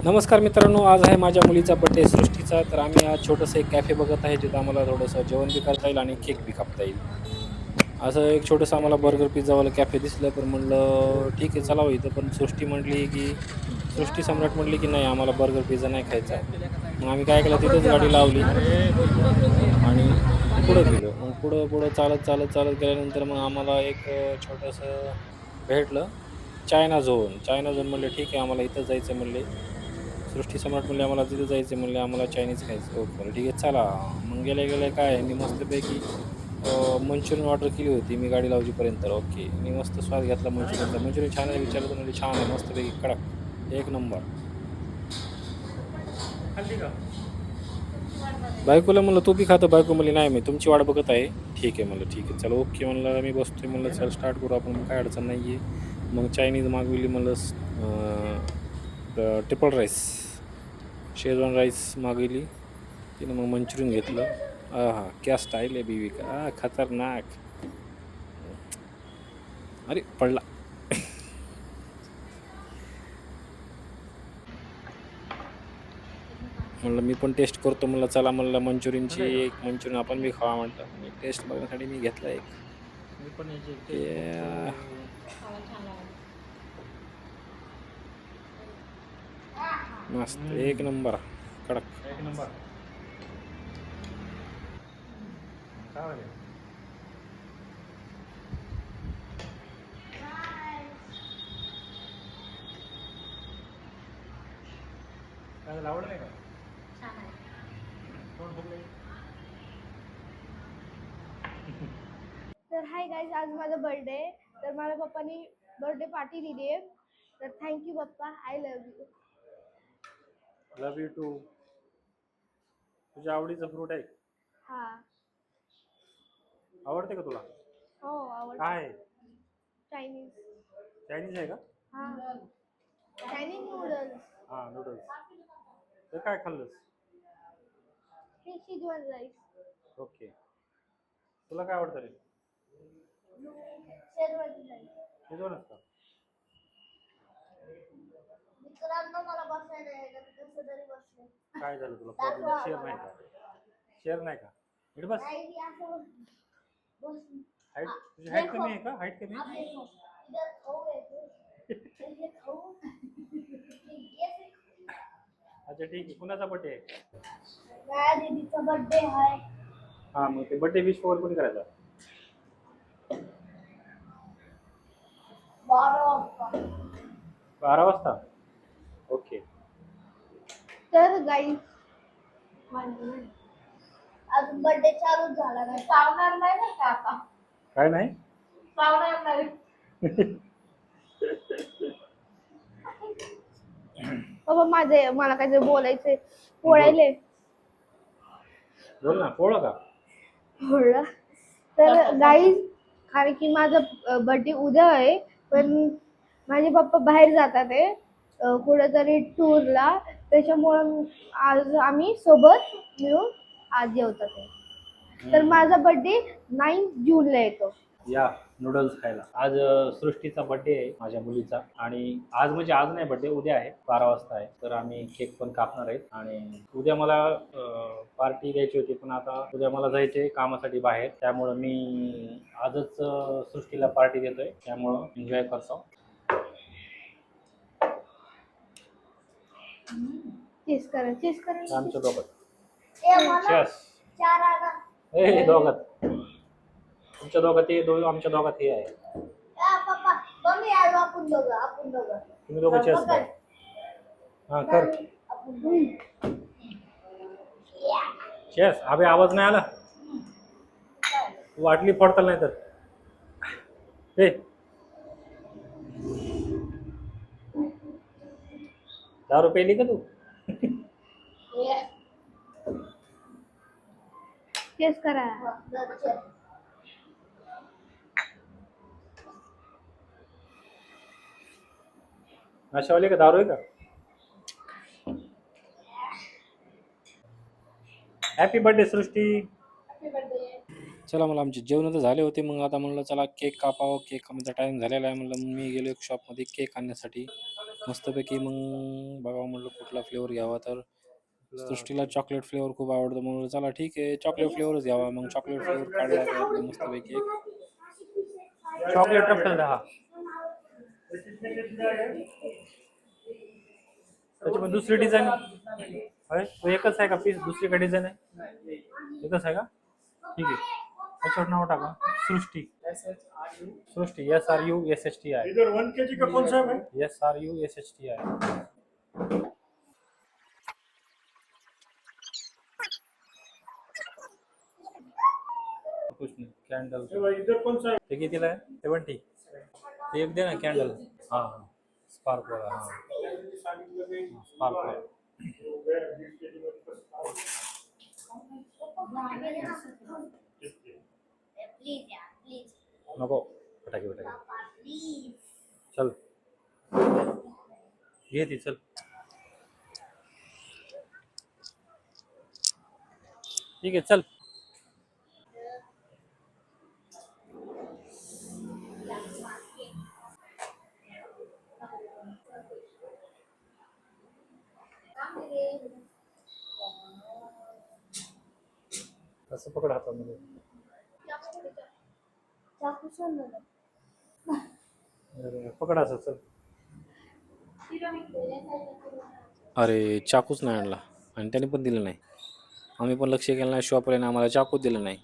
नमस्कार मित्रांनो, आज आहे माझ्या मुलीचा बड्डे सृष्टीचा. तर आम्ही आज छोटंसं एक कॅफे बघत आहे, जिथं आम्हाला थोडंसं जेवण बी करता येईल आणि केक बी कापता येईल. असं एक छोटंसं आम्हाला बर्गर, पिझ्झावालं कॅफे दिसलं, तर म्हणलं ठीक आहे चलावं इथं. पण सृष्टी म्हटली की सृष्टी सम्राट म्हटली की नाही आम्हाला बर्गर, पिझ्झा नाही खायचा. मग आम्ही काय केलं तिथंच गाडी लावली आणि पुढं गेलो. मग पुढं चालत गेल्यानंतर मग आम्हाला एक छोटंसं भेटलं चायना झोन. चायना झोन म्हणले ठीक आहे आम्हाला इथं जायचं म्हणले. सृष्टी सम्राट म्हणले आम्हाला तिथे जायचं म्हणले आम्हाला चायनीज खायचं. ओके म्हणलं ठीक आहे चला. मग गेल्या काय ह्यांनी मस्तपैकी मंचुरियन ऑर्डर केली होती मी गाडी लावजीपर्यंत. ओके. मी मस्त स्वाद घेतला मंचुरियनचा. मंचुरियन छान आहे विचारलं तर म्हणले छान आहे मस्तपैकी कडक. एक नंबर. बायकोला म्हणलं तू बी खातो. बायको म्हणली नाही मी तुमची वाट बघत आहे. ठीक आहे म्हणलं ठीक आहे चला ओके म्हणलं मी बसतोय म्हणलं चल स्टार्ट करू आपण काय अडचण नाही आहे. मग चायनीज मागविली म्हणलं ट्रिपल राईस शेजवान राईस मागवली. तिनं मग मंचुरियन घेतलं. हां क्या स्टाईल आहे बीवी का खतरनाक. अरे पडला. म्हणलं मी पण टेस्ट करतो म्हणलं चला म्हणलं मंचुरियनची एक मंचुरियन आपण बी खावा म्हटलं. टेस्ट बघण्यासाठी मी घेतला एक. मस्त एक नंबर कडक. एक नंबर. काय आवडलं नाही का? कोण बोलले? तर हाय गाईज, आज माझा बर्थडे आहे. तर मला पप्पानी बर्थडे पार्टी दिली आहे. तर थँक्यू पप्पा, I love you. Love you too. तुझ्या आवडीचं फ्रूट आहे? हा. आवडते का तुला? हो आवडतं. काय आहे? चायनीज. चायनीज आहे का? हा. Chinese noodles. हां नूडल्स. तर काय खाल्लंस? हे शेजवान राईस. ओके. तुला काय आवडतं रे? Schezwan rice. शेजवानच का? मित्रांनो मला बसायला यायला कसं तरी बसले. काय झालं तुला प्रॉब्लेम? शेअर नाही का? शेअर नाही का? इकडे बस. नाही असं बस. हाईट तुझी हाईट कमी आहे का? हाईट कमी आहे? इधर खाऊ आहे. ये खाऊ. अच्छा ठीक आहे. कुणाचा बर्थडे आहे? माझ्या दीदीचा बर्थडे आहे. हां मग ते बर्थडे विश कोणी करायचा? 12 वाजता. ओके. तर गाईज अजून बर्थडे चालूच झाला नाही. पावणार नाही ना का आता? काय नाही? पावणार नाही. बाबा माझे मला काय बोलायचंय. पोळायले बोल ना. पोळा का? पोळला. तर गाईज कारण की माझा बर्थडे उद्या आहे, पण माझे पप्पा बाहेर जातात आहे कुठेतरी टूरला. त्याच्यामुळं आज आम्ही सोबत मिळून आज जेवतात आहे. तर माझा बर्थडे 9 जूनला येतो. या नूडल्स खायला. आज सृष्टीचा बर्थडे आहे माझ्या मुलीचा. आणि आज म्हणजे आज नाही बर्थडे उद्या आहे 12 वाजता आहे. तर आम्ही केक पण कापणार आहेत. आणि उद्या मला पार्टी द्यायची होती पण आता उद्या मला जायचे कामासाठी बाहेर. त्यामुळं मी आजच सृष्टीला पार्टी देतोय. त्यामुळं एन्जॉय करतो. चीज करा. आमच्या दोघात. Cheers. चार आणा. हे दोघात. तुमच्या दोघात हे दोन आमच्या दोघात हे आहे. पप्पा मम्मी आलो आपण दोघं. तुम्ही दोघं चेस करा. हां कर. चेस. अबे आवाज नाही आला. वाटली पडताल नाही तर हे दारू पेली का तू? चीज करा. नशावाली का दारू आहे का? हॅपी बर्थडे सृष्टी. चला मला आमचे जेवण तर झाले होते. मग आता म्हणलं चला केक कापावं. केक कापायचा टाईम झालेला आहे म्हणलं. मग मी गेलो एक शॉपमध्ये केक आणण्यासाठी मस्तपैकी. मग बघावं म्हणलं कुठला कुठला फ्लेवर घ्यावा, तर सृष्टीला चॉकलेट फ्लेवर खूप आवडतो म्हणून चला ठीक आहे चॉकलेट फ्लेवरच घ्यावा. मग चॉकलेट फ्लेवर काढला त्यातलं मस्तपैकी एक. चॉकलेट ट्रफल दहा. त्याच्यामध्ये दुसरी डिझाईन होय, तो एकच आहे का पीस? दुसरी का डिझाईन आहे? एकच आहे का? ठीक आहे, त्याच्यावर नाव टाका सृष्टी. सृष्टी SRUSHTI. इधर 1 kg का कौन सा है भाई? SRUSHTI. कुछ नहीं कॅन्डल. ए भाई इधर कौन सा है? ते कितीला आहे? 70. ते एक दे ना कॅन्डल. हा स्पार्क वाला. हा स्पार्क वाला. नको फटाके फटाके. चल घे ती चल. ठीक आहे चल. असं पकड हातामध्ये. पकड असं चल. अरे चाकूच नाही आणला आणि त्याने पण दिलं नाही. आम्ही पण लक्ष केलं नाही, शॉपवाल्याने आम्हाला चाकूच दिलं नाही.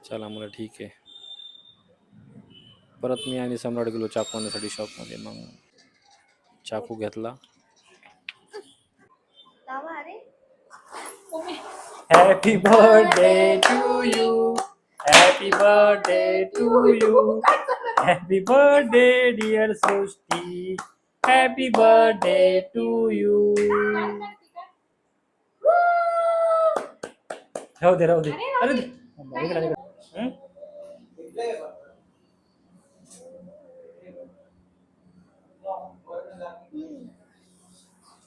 चला मला ठीक आहे. परत मी आणि सम्राट गेलो चाकू आणण्यासाठी शॉपमध्ये. मग चाकू घेतला. Happy birthday to you. Happy birthday to you. Happy birthday dear Srushti. Happy birthday to you. राहू दे राहू दे. अरे इकडे इकडे.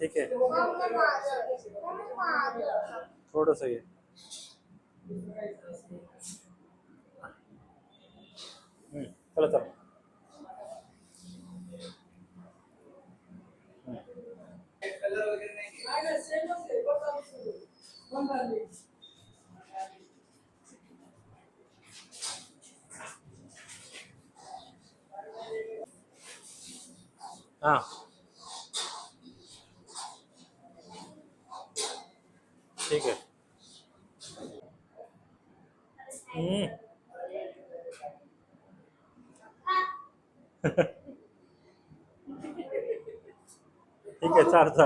ठीक आहे थोडस घे. चला चला. हा ठीक आहे. ठीक आहे चार चार.